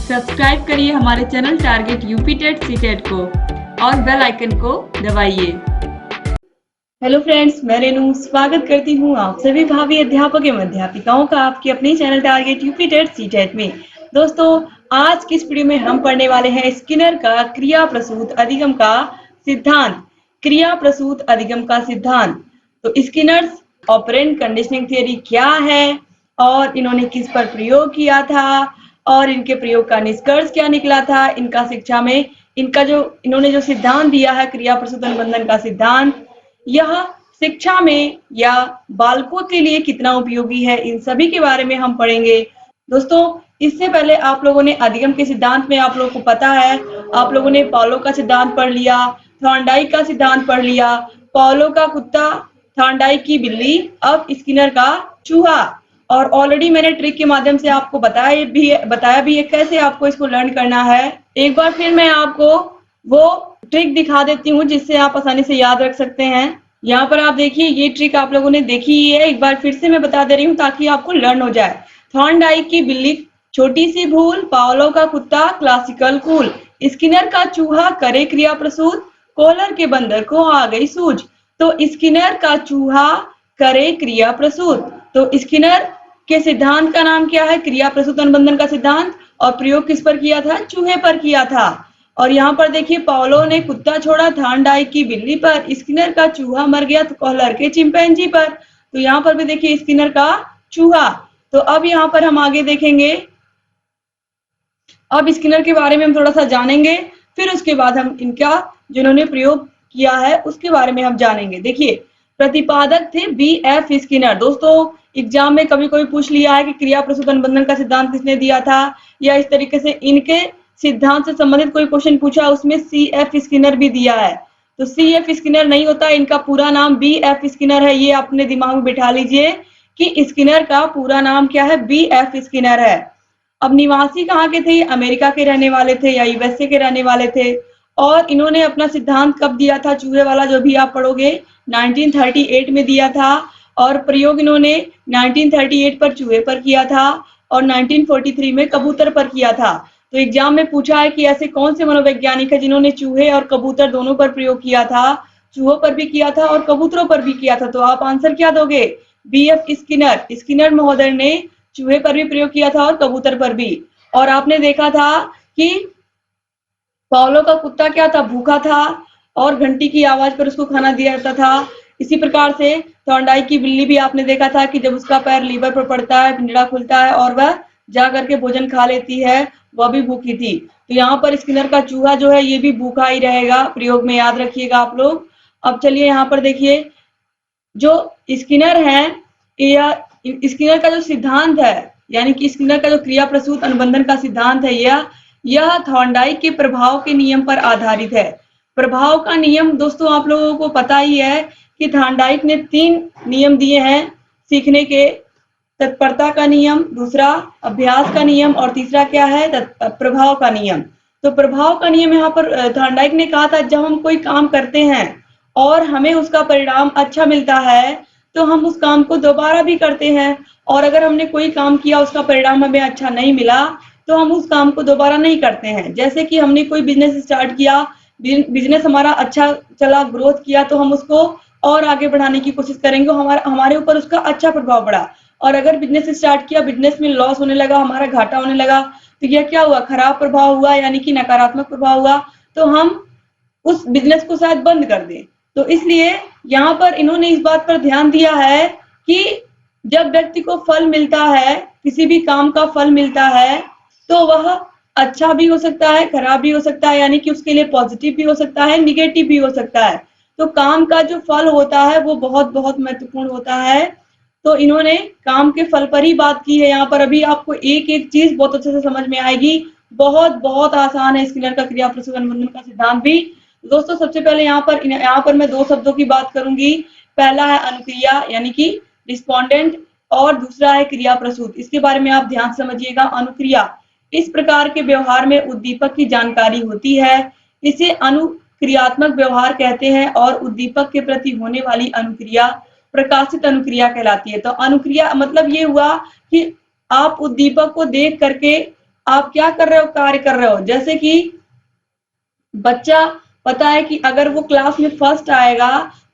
Subscribe करिए हमारे channel target UP TET CTET को और बेल आइकन को दबाइए। हेलो फ्रेंड्स, मैं रेनू स्वागत करती हूँ आप सभी भावी अध्यापक एवं अध्यापिकाओं का आपके अपने channel target UP TET CTET में। दोस्तों, आज की इस वीडियो में हम पढ़ने वाले हैं स्किनर का क्रिया प्रसूत अधिगम का सिद्धांत। क्रिया प्रसूत अधिगम का सिद्धांत। तो स्किनर्स ऑपरेंट कंडीशनिंग थ्योरी क्या है और इन्होंने किस पर प्रयोग किया था और इनके प्रयोग का निष्कर्ष क्या निकला था। इनका शिक्षा में इन्होंने जो सिद्धांत दिया है क्रिया प्रसूत अनुबंधन का सिद्धांत, यह शिक्षा में या बालकों के लिए कितना उपयोगी है, इन सभी के बारे में हम पढ़ेंगे। दोस्तों, इससे पहले आप लोगों ने अधिगम के सिद्धांत में आप लोगों को पता है, आप लोगों ने पाउलो का सिद्धांत पढ़ लिया, थॉर्नडाइक का सिद्धांत पढ़ लिया। पाउलो का कुत्ता, थॉर्नडाइक की बिल्ली, अब स्किनर का चूहा। और ऑलरेडी मैंने ट्रिक के माध्यम से आपको बताया भी है कैसे आपको इसको लर्न करना है। एक बार फिर मैं आपको वो ट्रिक दिखा देती हूँ जिससे आप आसानी से याद रख सकते हैं। यहाँ पर आप देखिए, ये ट्रिक आप लोगों ने देखी ही है, एक बार फिर से मैं बता दे रही हूँ ताकि आपको लर्न हो जाए। थॉर्नडाइक की बिल्ली छोटी सी भूल, पाउलो का कुत्ता क्लासिकल कूल, स्किनर का चूहा करे क्रिया प्रसूत, कोलर के बंदर को आ गई सूझ। तो स्किनर का चूहा करे क्रिया प्रसूत। तो स्किनर के सिद्धांत का नाम क्या है? क्रिया प्रसूत अनुबंधन का सिद्धांत। और प्रयोग किस पर किया था? चूहे पर किया था। और यहाँ पर देखिए, पाउलो ने कुत्ता छोड़ा थॉर्नडाइक की बिल्ली पर, स्किनर का चूहा मर गया तो कोहलर के चिंपैंजी पर। तो यहाँ पर भी देखिए स्किनर का चूहा। तो अब यहाँ पर हम आगे देखेंगे, अब स्किनर के बारे में हम थोड़ा सा जानेंगे, फिर उसके बाद हम इनका जिन्होंने प्रयोग किया है उसके बारे में हम जानेंगे। देखिए, प्रतिपादक थे B.F. स्किनर। दोस्तों, एग्जाम में कभी कोई पूछ लिया है कि क्रिया प्रसूत अनुबंधन का सिद्धांत किसने दिया था, या इस तरीके से इनके सिद्धांत से संबंधित कोई क्वेश्चन पूछा, उसमें C.F. स्किनर भी दिया है। तो C.F. स्किनर नहीं होता, इनका पूरा नाम B.F. स्किनर है। ये अपने दिमाग में बिठा लीजिए कि स्किनर का पूरा नाम क्या है? B.F. स्किनर है। अब निवासी कहाँ के थे? अमेरिका के रहने वाले थे या यूएसए के रहने वाले थे। और इन्होंने अपना सिद्धांत कब दिया था? चूहे वाला जो भी आप पढ़ोगे 1938 में दिया था। और प्रयोग इन्होंने 1938 पर चूहे पर किया था और 1943 में कबूतर पर किया था। तो एग्जाम में पूछा है कि ऐसे कौन से मनोवैज्ञानिक है जिन्होंने चूहे और कबूतर दोनों पर प्रयोग किया था? चूहों पर भी किया था और कबूतरों पर भी किया था। तो आप आंसर क्या दोगे? B.F. स्किनर। स्किनर महोदय ने चूहे पर भी प्रयोग किया था और कबूतर पर भी। और आपने देखा था कि पाउलो का कुत्ता क्या था? भूखा था और घंटी की आवाज पर उसको खाना दिया जाता था। इसी प्रकार से थॉर्नडाइक की बिल्ली भी आपने देखा था कि जब उसका पैर लीवर पर पड़ता है, पिंजड़ा खुलता है और वह जा करके भोजन खा लेती है, वह भी भूखी थी। तो यहाँ पर स्किनर का चूहा जो है ये भी भूखा ही रहेगा, प्रयोग में याद रखिएगा आप लोग। अब चलिए यहाँ पर देखिए, जो स्किनर है या स्किनर का जो सिद्धांत है, यानी कि स्किनर का जो क्रिया प्रसूत अनुबंधन का सिद्धांत है, यह थॉर्नडाइक के प्रभाव के नियम पर आधारित है। प्रभाव का नियम दोस्तों आप लोगों को पता ही है कि थॉर्नडाइक ने 3 नियम दिए हैं सीखने के। तत्परता का नियम, दूसरा अभ्यास का नियम और तीसरा क्या है? प्रभाव का नियम। तो प्रभाव का नियम यहाँ पर थॉर्नडाइक ने कहा था, जब हम कोई काम करते हैं और हमें उसका परिणाम अच्छा मिलता है तो हम उस काम को दोबारा भी करते हैं, और अगर हमने कोई काम किया उसका परिणाम हमें अच्छा नहीं मिला तो हम उस काम को दोबारा नहीं करते हैं। जैसे कि हमने कोई बिजनेस स्टार्ट किया, बिजनेस हमारा अच्छा चला, ग्रोथ किया, तो हम उसको और आगे बढ़ाने की कोशिश करेंगे, हमारे ऊपर उसका अच्छा प्रभाव पड़ा। और अगर बिजनेस स्टार्ट किया, बिजनेस में लॉस होने लगा, हमारा घाटा होने लगा, तो यह क्या हुआ? खराब प्रभाव हुआ, यानी कि नकारात्मक प्रभाव हुआ। तो हम उस बिजनेस को शायद बंद कर दें। तो इसलिए यहाँ पर इन्होंने इस बात पर ध्यान दिया है कि जब व्यक्ति को फल मिलता है, किसी भी काम का फल मिलता है, तो वह अच्छा भी हो सकता है, खराब भी हो सकता है, यानी कि उसके लिए पॉजिटिव भी हो सकता है, निगेटिव भी हो सकता है। तो काम का जो फल होता है वो बहुत बहुत महत्वपूर्ण होता है। तो इन्होंने काम के फल पर ही बात की है। यहाँ पर अभी आपको एक एक चीज बहुत अच्छे से समझ में आएगी। बहुत बहुत आसान है स्किनर का क्रिया प्रसूत अनुबंधन का सिद्धांत भी। दोस्तों, सबसे पहले यहाँ पर मैं 2 शब्दों की बात करूंगी। पहला है अनुक्रिया, यानी कि रिस्पोंडेंट, और दूसरा है क्रिया प्रसूत। इसके बारे में आप ध्यान समझिएगा। अनुक्रिया, इस प्रकार के व्यवहार में उद्दीपक की जानकारी होती है, इसे अनुक्रियात्मक व्यवहार कहते हैं, और उद्दीपक के प्रति होने वाली अनुक्रिया प्रकाशित अनुक्रिया कहलाती है। तो अनुक्रिया मतलब ये हुआ कि आप उद्दीपक को देख करके आप क्या कर रहे हो, कार्य कर रहे हो। जैसे कि बच्चा पता है कि अगर वो क्लास में फर्स्ट आएगा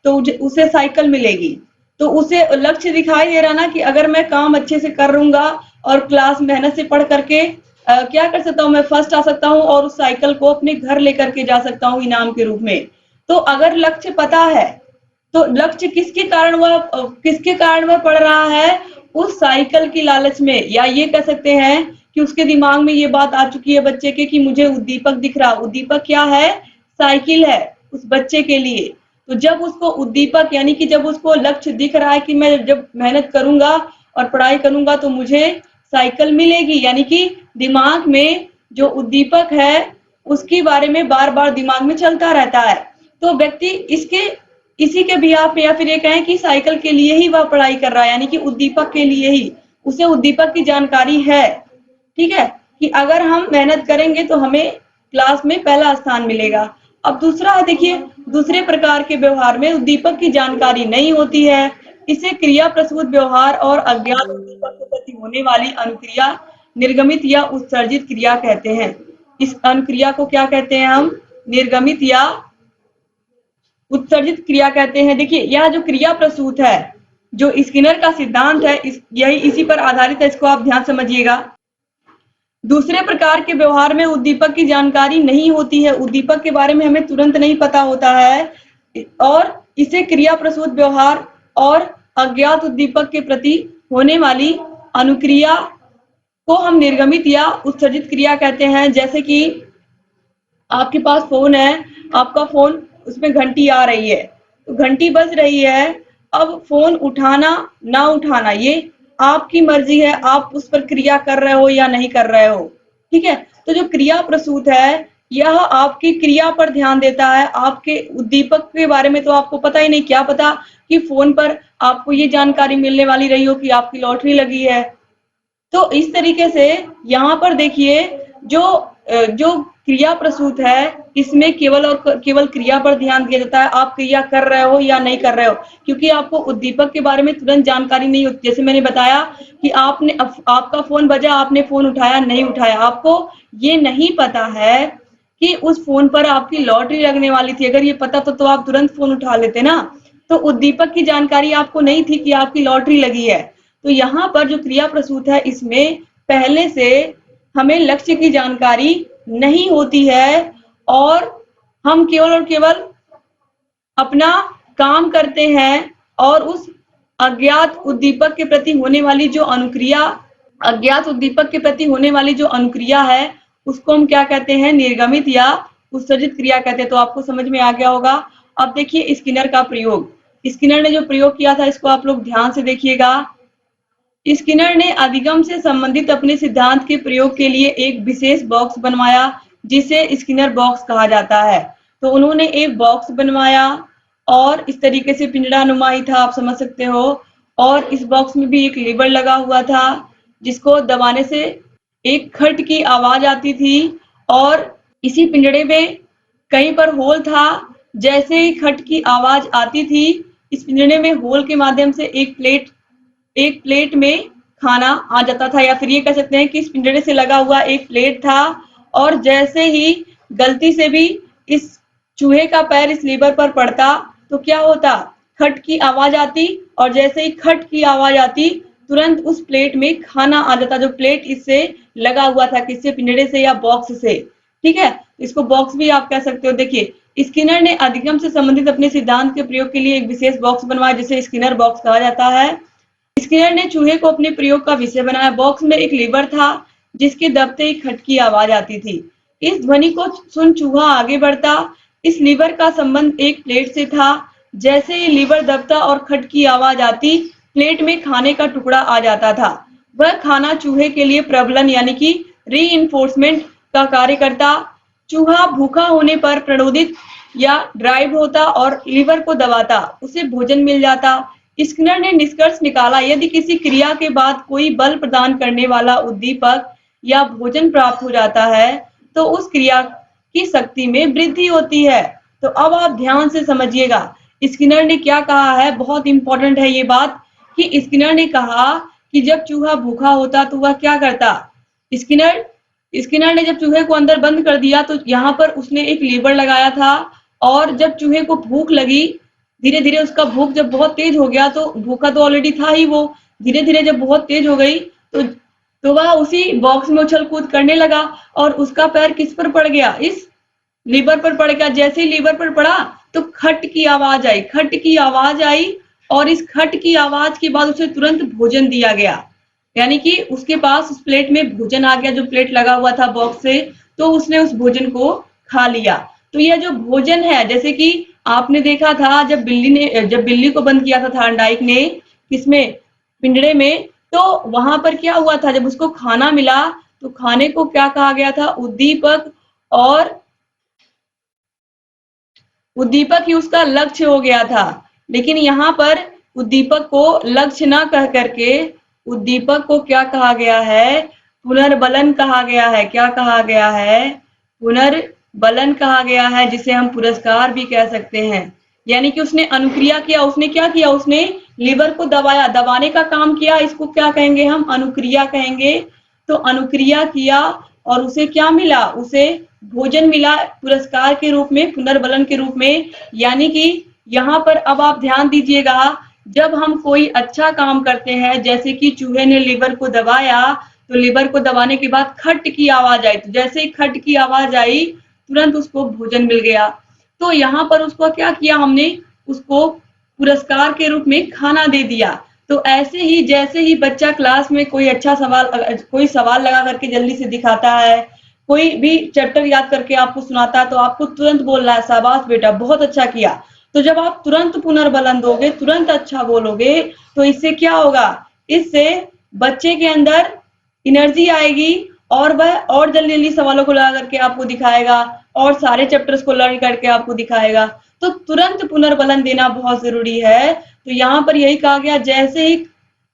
तो उसे साइकिल मिलेगी, तो उसे लक्ष्य दिखाई दे रहा ना कि अगर मैं काम अच्छे से कर लूंगा और क्लास मेहनत से पढ़ करके क्या कर सकता हूँ, मैं फर्स्ट आ सकता हूँ और उस साइकिल को अपने घर लेकर के जा सकता हूँ इनाम के रूप में। तो अगर लक्ष्य पता है तो लक्ष्य किसके कारण वह पढ़ रहा है, उस साइकिल की लालच में, या ये कह सकते हैं कि उसके दिमाग में ये बात आ चुकी है बच्चे के कि मुझे उद्दीपक दिख रहा। उद्दीपक क्या है, साइकिल है उस बच्चे के लिए। तो जब उसको उद्दीपक यानी कि जब उसको लक्ष्य दिख रहा है कि मैं जब मेहनत करूंगा और पढ़ाई करूंगा तो मुझे साइकिल मिलेगी, यानी कि दिमाग में जो उद्दीपक है उसके बारे में बार बार दिमाग में चलता रहता है। तो व्यक्ति इसी के बिहाफ पे, या फिर ये कहें कि साइकिल के लिए ही वह पढ़ाई कर रहा है, यानी कि उद्दीपक के लिए ही उसे उद्दीपक की जानकारी है। ठीक है, कि अगर हम मेहनत करेंगे तो हमें क्लास में पहला स्थान मिलेगा। अब दूसरा है, देखिए दूसरे प्रकार के व्यवहार में उद्दीपक की जानकारी नहीं होती है। इसे क्रिया प्रसूत व्यवहार और अज्ञात उद्दीपक के प्रति होने वाली अनुक्रिया, निर्गमित या उत्सर्जित क्रिया कहते हैं। इस अनुक्रिया को क्या कहते हैं हम, निर्गमित या उत्सर्जित क्रिया कहते हैं। देखिए यह जो क्रिया प्रसूत है, जो स्किनर का सिद्धांत है, यही इसी पर आधारित है, इसको आप ध्यान समझिएगा। दूसरे प्रकार के व्यवहार में उद्दीपक की जानकारी नहीं होती है, उद्दीपक के बारे में हमें तुरंत नहीं पता होता है और इसे क्रिया प्रसूत व्यवहार और अज्ञात उद्दीपक के प्रति होने वाली अनुक्रिया को हम निर्गमित या उत्सर्जित क्रिया कहते हैं। जैसे कि आपके पास फोन है, आपका फोन, उसमें घंटी आ रही है, तो घंटी बज रही है, अब फोन उठाना ना उठाना ये आपकी मर्जी है, आप उस पर क्रिया कर रहे हो या नहीं कर रहे हो। ठीक है, तो जो क्रिया प्रसूत है यह आपकी क्रिया पर ध्यान देता है, आपके उद्दीपक के बारे में तो आपको पता ही नहीं, क्या पता कि फोन पर आपको ये जानकारी मिलने वाली रही हो कि आपकी लॉटरी लगी है। तो इस तरीके से यहाँ पर देखिए जो क्रिया प्रसूत है इसमें केवल और केवल क्रिया पर ध्यान दिया जाता है, आप क्रिया कर रहे हो या नहीं कर रहे हो, क्योंकि आपको उद्दीपक के बारे में तुरंत जानकारी नहीं होती। जैसे मैंने बताया कि आपका फोन बजा, आपने फोन उठाया नहीं उठाया, आपको ये नहीं पता है कि उस फोन पर आपकी लॉटरी लगने वाली थी। अगर ये पता तो आप तुरंत फोन उठा लेते ना। तो उद्दीपक की जानकारी आपको नहीं थी कि आपकी लॉटरी लगी है। तो यहाँ पर जो क्रिया प्रसूत है इसमें पहले से हमें लक्ष्य की जानकारी नहीं होती है और हम केवल और केवल अपना काम करते हैं और उस अज्ञात उद्दीपक के प्रति होने वाली जो अनुक्रिया, अज्ञात उद्दीपक के प्रति होने वाली जो अनुक्रिया है उसको हम क्या कहते हैं, निर्गमित या उत्सर्जित क्रिया कहते हैं। तो आपको समझ में आ गया होगा। अब देखिए स्किनर का प्रयोग, स्किनर ने जो प्रयोग किया था इसको आप लोग ध्यान से देखिएगा। स्किनर ने अधिगम से संबंधित अपने सिद्धांत के प्रयोग के लिए एक विशेष बॉक्स बनवाया जिसे स्किनर बॉक्स कहा जाता है। तो उन्होंने एक बॉक्स बनवाया और इस तरीके से पिंजरानुमा ही था, आप समझ सकते हो, और इस बॉक्स में भी एक लीवर लगा हुआ था जिसको दबाने से एक खट की आवाज आती थी और इसी पिंजरे में कहीं पर होल था। जैसे ही खट की आवाज आती थी इस पिंजरे में होल के माध्यम से एक प्लेट में खाना आ जाता था, या फिर ये कह सकते हैं कि इस पिंजरे से लगा हुआ एक प्लेट था और जैसे ही गलती से भी इस चूहे का पैर इस लीवर पर पड़ता तो क्या होता, खट की आवाज आती और जैसे ही खट की आवाज आती तुरंत उस प्लेट में खाना आ जाता, जो प्लेट इससे लगा हुआ था, किससे, पिंजरे से या बॉक्स से। ठीक है, इसको बॉक्स भी आप कह सकते हो। देखिए स्किनर ने अधिगम से संबंधित अपने सिद्धांत के प्रयोग के लिए एक विशेष बॉक्स बनवाया जिसे स्किनर बॉक्स कहा जाता है। स्किनर ने चूहे को अपने प्रयोग का विषय बनाया। बॉक्स में एक लीवर था जिसके दबते ही खट की आवाज आती थी। इस ध्वनि को सुन चूहा आगे बढ़ता। इस लीवर का संबंध एक प्लेट से था। जैसे ही लीवर दबता और खट की आवाज आती प्लेट में खाने का टुकड़ा आ जाता था। वह खाना चूहे के लिए प्रबलन यानी कि रीइंफोर्समेंट का कार्य करता। चूहा भूखा होने पर प्रणोदित या ड्राइव होता और लीवर को दबाता, उसे भोजन मिल जाता। स्किनर ने निष्कर्ष निकाला, यदि किसी क्रिया के बाद कोई बल प्रदान करने वाला उद्दीपक या भोजन प्राप्त हो जाता है तो उस क्रिया की शक्ति में वृद्धि होती है। तो अब आप ध्यान से समझिएगा स्किनर ने क्या कहा है, बहुत इंपॉर्टेंट है ये बात, कि स्किनर ने कहा कि जब चूहा भूखा होता तो वह क्या करता। स्किनर स्किनर ने जब चूहे को अंदर बंद कर दिया तो यहाँ पर उसने एक लीवर लगाया था, और जब चूहे को भूख लगी, धीरे धीरे उसका भूख जब बहुत तेज हो गया, तो भूखा तो ऑलरेडी था ही वो, धीरे धीरे जब बहुत तेज हो गई तो वह उसी बॉक्स में उछल कूद करने लगा, और उसका पैर किस पर पड़ गया, इस लीवर पर पड़ गया। जैसे ही लीवर पर पड़ा तो खट की आवाज आई, खट की आवाज आई, और इस खट की आवाज के बाद उसे तुरंत भोजन दिया गया। यानी कि उसके पास उस प्लेट में भोजन आ गया, जो प्लेट लगा हुआ था बॉक्स से, तो उसने उस भोजन को खा लिया। तो यह जो भोजन है, जैसे कि आपने देखा था जब बिल्ली को बंद किया था थार्नडाइक ने, किसमें, पिंजड़े में, तो वहां पर क्या हुआ था, जब उसको खाना मिला तो खाने को क्या कहा गया था, उद्दीपक, और उद्दीपक ही उसका लक्ष्य हो गया था। लेकिन यहाँ पर उद्दीपक को लक्ष्य ना कह करके उद्दीपक को क्या कहा गया है, पुनर्बलन कहा गया है। क्या कहा गया है, पुनर्बलन कहा गया है, जिसे हम पुरस्कार भी कह सकते हैं। यानी कि उसने अनुक्रिया किया, उसने क्या किया, उसने लीवर को दबाया, दबाने का काम किया, इसको क्या कहेंगे, हम अनुक्रिया कहेंगे। तो अनुक्रिया किया और उसे क्या मिला, उसे भोजन मिला पुरस्कार के रूप में, पुनर्बलन के रूप में। यानी कि यहाँ पर अब आप ध्यान दीजिएगा, जब हम कोई अच्छा काम करते हैं, जैसे कि चूहे ने लीवर को दबाया, तो लीवर को दबाने के बाद खट की आवाज आई, तो जैसे ही खट की आवाज आई तुरंत उसको भोजन मिल गया। तो यहाँ पर उसको क्या किया हमने, उसको पुरस्कार के रूप में खाना दे दिया। तो ऐसे ही जैसे ही बच्चा क्लास में कोई अच्छा सवाल, कोई सवाल लगा करके जल्दी से दिखाता है, कोई भी चैप्टर याद करके आपको सुनाता है, तो आपको तुरंत बोलना है, शाबाश बेटा बहुत अच्छा किया। तो जब आप तुरंत पुनर्बलन दोगे, तुरंत अच्छा बोलोगे, तो इससे क्या होगा, इससे बच्चे के अंदर एनर्जी आएगी, और वह और जल्दी जल्दी सवालों को लगा करके आपको दिखाएगा, और सारे चैप्टर्स को लर्न करके आपको दिखाएगा। तो तुरंत पुनर्बलन देना बहुत जरूरी है। तो यहाँ पर यही कहा गया, जैसे ही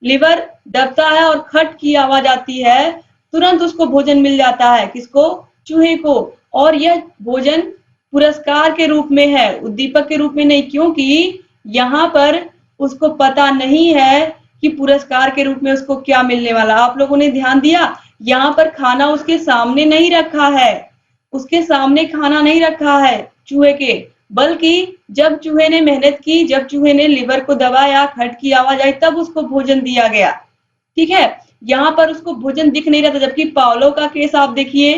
लिवर दबता है और खट की आवाज आती है, तुरंत उसको भोजन मिल जाता है, किसको, चूहे को। और यह भोजन पुरस्कार के रूप में है, उद्दीपक के रूप में नहीं, क्योंकि यहाँ पर उसको पता नहीं है कि पुरस्कार के रूप में उसको क्या मिलने वाला। आप लोगों ने ध्यान दिया, यहाँ पर खाना उसके सामने नहीं रखा है, उसके सामने खाना नहीं रखा है चूहे के, बल्कि जब चूहे ने मेहनत की, जब चूहे ने लीवर को दबाया, खट की आवाज आई, तब उसको भोजन दिया गया। ठीक है, यहाँ पर उसको भोजन दिख नहीं रहा था। जबकि पाओलो का केस आप देखिए,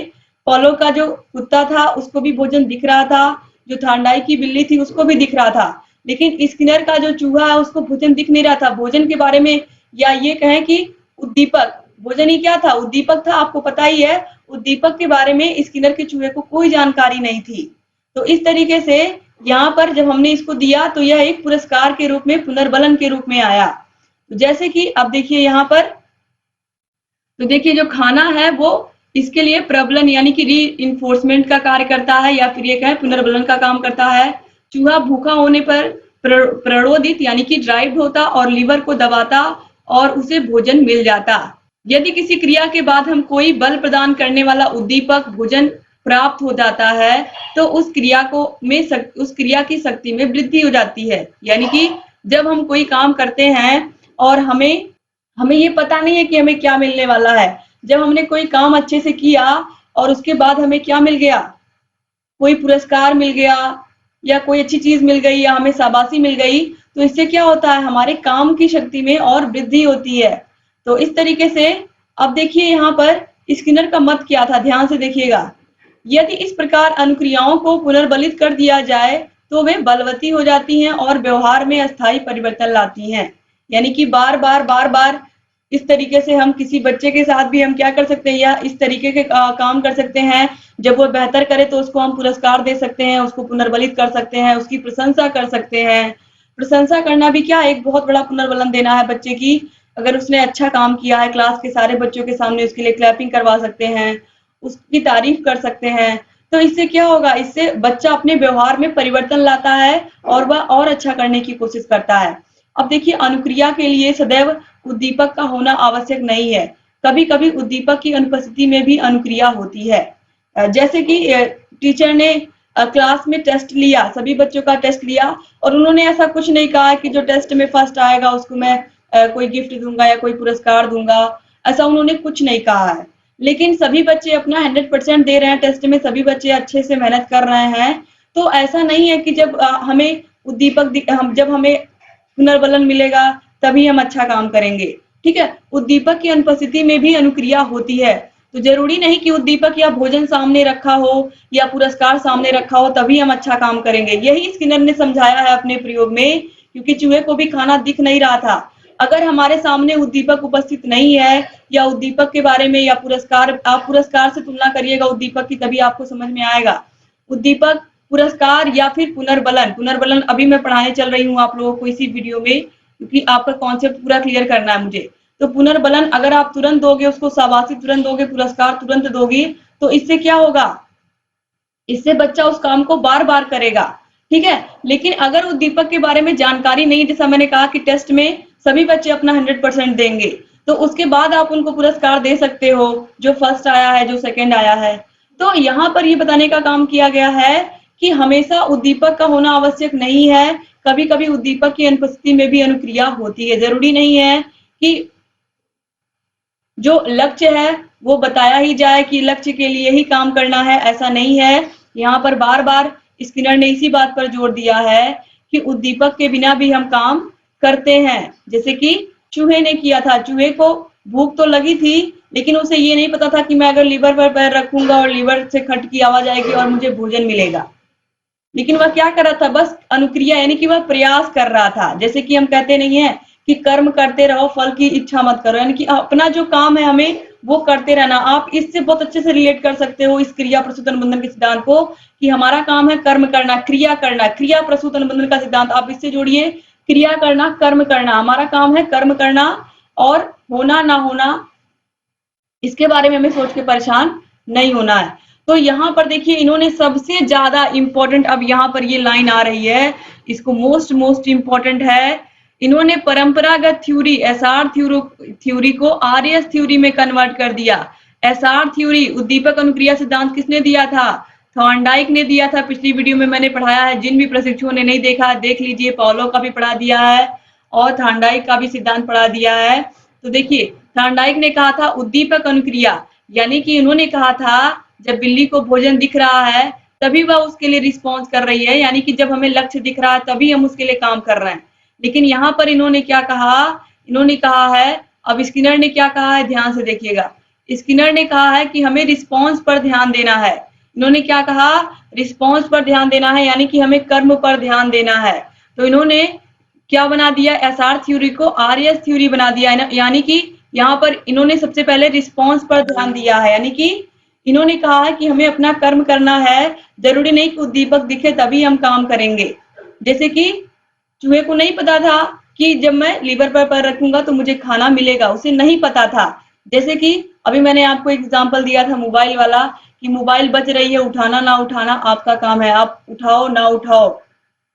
पाओलो का जो कुत्ता था उसको भी भोजन दिख रहा था, जो थार्नडाइक की बिल्ली थी उसको भी दिख रहा था, लेकिन स्किनर का जो चूहा है उसको भोजन दिख नहीं रहा था। भोजन के बारे में, या ये कहें कि उद्दीपक, भोजन ही क्या था, उद्दीपक था, आपको पता ही है। उद्दीपक के बारे में स्किनर के चूहे को कोई जानकारी नहीं थी। तो इस तरीके से यहाँ पर जब हमने इसको दिया तो यह एक पुरस्कार के रूप में, पुनर्बलन के रूप में आया। तो जैसे कि अब देखिए यहाँ पर, तो देखिए जो खाना है वो इसके लिए प्रबलन यानी कि री इन्फोर्समेंट का कार्य करता है, या फिर ये कहें पुनर्बलन का काम करता है। चूहा भूखा होने पर प्रणोदित यानी कि ड्राइव्ड होता और लीवर को दबाता और उसे भोजन मिल जाता। यदि किसी क्रिया के बाद हम कोई बल प्रदान करने वाला उद्दीपक भोजन प्राप्त हो जाता है, तो उस क्रिया की शक्ति में वृद्धि हो जाती है। यानी कि जब हम कोई काम करते हैं और हमें ये पता नहीं है कि हमें क्या मिलने वाला है, जब हमने कोई काम अच्छे से किया और उसके बाद हमें क्या मिल गया, कोई पुरस्कार मिल गया, या कोई अच्छी चीज मिल गई, या हमें शाबाशी मिल गई, तो इससे क्या होता है, हमारे काम की शक्ति में और वृद्धि होती है। तो इस तरीके से अब देखिए यहाँ पर स्किनर का मत क्या था, ध्यान से देखिएगा। यदि इस प्रकार अनुक्रियाओं को पुनर्बलित कर दिया जाए तो वे बलवती हो जाती हैं और व्यवहार में अस्थायी परिवर्तन लाती हैं। यानी कि बार बार इस तरीके से हम किसी बच्चे के साथ भी हम क्या कर सकते हैं, या इस तरीके के काम कर सकते हैं। जब वो बेहतर करे तो उसको हम पुरस्कार दे सकते हैं, उसको पुनर्बलित कर सकते हैं, उसकी प्रशंसा कर सकते हैं। प्रशंसा करना भी क्या, एक बहुत बड़ा पुनर्बलन देना है बच्चे की। अगर उसने अच्छा काम किया है, क्लास के सारे बच्चों के सामने उसके लिए क्लैपिंग करवा सकते हैं, उसकी तारीफ कर सकते हैं। तो इससे क्या होगा, इससे बच्चा अपने व्यवहार में परिवर्तन लाता है और वह और अच्छा करने की कोशिश करता है। अब देखिए, अनुक्रिया के लिए सदैव उद्दीपक का होना आवश्यक नहीं है। कभी कभी उद्दीपक की अनुपस्थिति में भी अनुक्रिया होती है। जैसे कि टीचर ने क्लास में टेस्ट लिया, सभी बच्चों का टेस्ट लिया, और उन्होंने ऐसा कुछ नहीं कहा कि जो टेस्ट में फर्स्ट आएगा उसको मैं कोई गिफ्ट दूंगा या कोई पुरस्कार दूंगा, ऐसा उन्होंने कुछ नहीं कहा है। लेकिन सभी बच्चे अपना 100% दे रहे हैं टेस्ट में, सभी बच्चे अच्छे से मेहनत कर रहे हैं। तो ऐसा नहीं है कि जब हमें जब हमें पुनर्बलन मिलेगा तभी हम अच्छा काम करेंगे, ठीक है। उद्दीपक की अनुपस्थिति में भी अनुक्रिया होती है। तो जरूरी नहीं कि उद्दीपक या भोजन सामने रखा हो या पुरस्कार सामने रखा हो तभी हम अच्छा काम करेंगे। यही स्किनर ने समझाया है अपने प्रयोग में, क्योंकि चूहे को भी खाना दिख नहीं रहा था। अगर हमारे सामने उद्दीपक उपस्थित नहीं है या उद्दीपक के बारे में या पुरस्कार, आप पुरस्कार से तुलना करिएगा उद्दीपक की, तभी आपको समझ में आएगा। उद्दीपक, पुरस्कार या फिर पुनर्बलन। पुनर्बलन अभी मैं पढ़ाने चल रही हूँ आप लोगों को इसी वीडियो में, क्योंकि आपका कॉन्सेप्ट पूरा क्लियर करना है मुझे। तो पुनर्बलन अगर आप तुरंत दोगे उसको, शाबाशी तुरंत दोगे, पुरस्कार तुरंत दोगी, तो इससे क्या होगा, इससे बच्चा उस काम को बार बार करेगा, ठीक है। लेकिन अगर उद्दीपक के बारे में जानकारी नहीं, जैसा मैंने कहा कि टेस्ट में सभी बच्चे अपना 100% देंगे, तो उसके बाद आप उनको पुरस्कार दे सकते हो, जो फर्स्ट आया है, जो सेकंड आया है। तो यहाँ पर ये बताने का काम किया गया है कि हमेशा उद्दीपक का होना आवश्यक नहीं है, कभी कभी उद्दीपक की अनुपस्थिति में भी अनुक्रिया होती है। जरूरी नहीं है कि जो लक्ष्य है वो बताया ही जाए कि लक्ष्य के लिए ही काम करना है, ऐसा नहीं है। यहाँ पर बार बार स्किनर ने इसी बात पर जोर दिया है कि उद्दीपक के बिना भी हम काम करते हैं, जैसे कि चूहे ने किया था। चूहे को भूख तो लगी थी, लेकिन उसे ये नहीं पता था कि मैं अगर लीवर पर पैर रखूंगा और लीवर से खट की आवाज आएगी और मुझे भोजन मिलेगा। लेकिन वह क्या कर रहा था, बस अनुक्रिया, यानी कि वह प्रयास कर रहा था। जैसे कि हम कहते नहीं है कि कर्म करते रहो, फल की इच्छा मत करो, यानी कि अपना जो काम है हमें वो करते रहना। आप इससे बहुत अच्छे से रिलेट कर सकते हो इस क्रिया प्रसूत अनुबंधन के सिद्धांत को, कि हमारा काम है कर्म करना, क्रिया करना। क्रिया प्रसूत अनुबंधन का सिद्धांत आप इससे जोड़िए, क्रिया करना, कर्म करना। हमारा काम है कर्म करना, और होना ना होना इसके बारे में हमें सोच के परेशान नहीं होना है। तो यहाँ पर देखिए इन्होंने सबसे ज्यादा इंपॉर्टेंट, अब यहाँ पर ये लाइन आ रही है, इसको मोस्ट इंपॉर्टेंट है। इन्होंने परंपरागत थ्योरी, एसआर थ्योरी को आरएस थ्योरी में कन्वर्ट कर दिया। एसआर थ्योरी, उद्दीपक अनुक्रिया सिद्धांत किसने दिया था, थॉर्नडाइक ने दिया था। पिछली वीडियो में मैंने पढ़ाया है, जिन भी प्रशिक्षुओं ने नहीं देखा देख लीजिए, पॉलो का भी पढ़ा दिया है और थॉर्नडाइक का भी सिद्धांत पढ़ा दिया है। तो देखिए थॉर्नडाइक ने कहा था उद्दीपक अनुक्रिया, यानी कि उन्होंने कहा था जब बिल्ली को भोजन दिख रहा है तभी वह उसके लिए रिस्पॉन्स कर रही है, यानी कि जब हमें लक्ष्य दिख रहा है तभी हम उसके लिए काम कर रहे हैं। लेकिन यहाँ पर इन्होंने क्या कहा, इन्होंने कहा है, अब स्किनर ने क्या कहा है ध्यान से देखिएगा। स्किनर ने कहा है कि हमें रिस्पॉन्स पर ध्यान देना है। इन्होंने क्या कहा, रिस्पॉन्स पर ध्यान देना है, यानी कि हमें कर्म पर ध्यान देना है। तो इन्होंने क्या बना दिया, एसआर थ्योरी को आरएस थ्योरी बना दिया, यानी कि यहाँ पर इन्होंने सबसे पहले रिस्पॉन्स पर ध्यान दिया है, यानी कि इन्होंने कहा है कि हमें अपना कर्म करना है, जरूरी नहीं कि उद्दीपक दिखे तभी हम काम करेंगे। जैसे कि चूहे को नहीं पता था कि जब मैं लीवर पर पैर रखूंगा तो मुझे खाना मिलेगा, उसे नहीं पता था। जैसे कि अभी मैंने आपको एग्जांपल दिया था मोबाइल वाला, कि मोबाइल बज रही है, उठाना ना उठाना आपका काम है, आप उठाओ ना उठाओ,